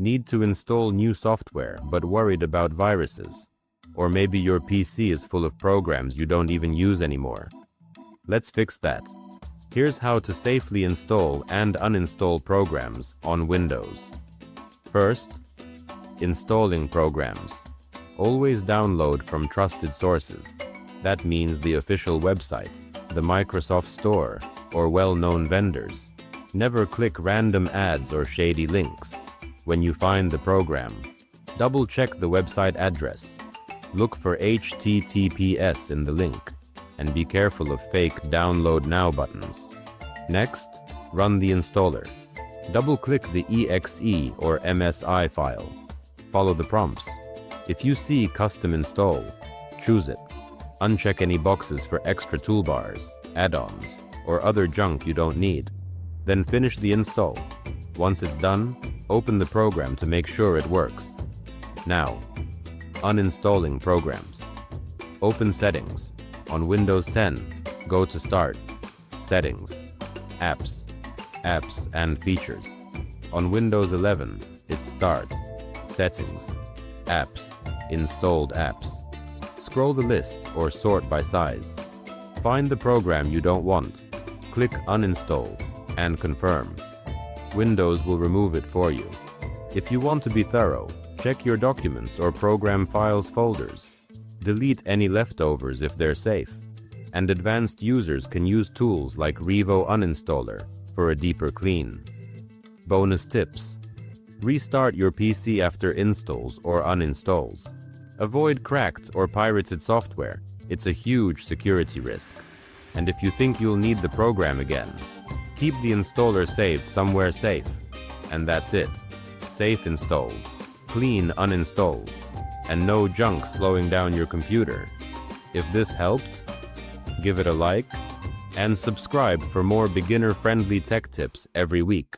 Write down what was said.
Need to install new software but worried about viruses? Or maybe your PC is full of programs you don't even use anymore. Let's fix that. Here's how to safely install and uninstall programs on Windows. First, installing programs. Always download from trusted sources. That means the official website, the Microsoft Store, or well-known vendors. Never click random ads or shady links. When you find the program, double-check the website address. Look for HTTPS in the link, and be careful of fake Download Now buttons. Next, run the installer. Double-click the exe or MSI file. Follow the prompts. If you see Custom Install, choose it. Uncheck any boxes for extra toolbars, add-ons, or other junk you don't need. Then finish the install. Once it's done, open the program to make sure it works. Now, uninstalling programs. Open Settings. On Windows 10, go to Start, Settings, Apps, Apps and Features. On Windows 11, it's Start, Settings, Apps, Installed Apps. Scroll the list or sort by size. Find the program you don't want. Click Uninstall and confirm. Windows will remove it for you. If you want to be thorough, check your documents or program files folders. Delete any leftovers if they're safe. And advanced users can use tools like Revo Uninstaller for a deeper clean. Bonus tips. Restart your PC after installs or uninstalls. Avoid cracked or pirated software. It's a huge security risk. And if you think you'll need the program again, keep the installer saved somewhere safe. And that's it. Safe installs, clean uninstalls, and no junk slowing down your computer. If this helped, give it a like and subscribe for more beginner-friendly tech tips every week.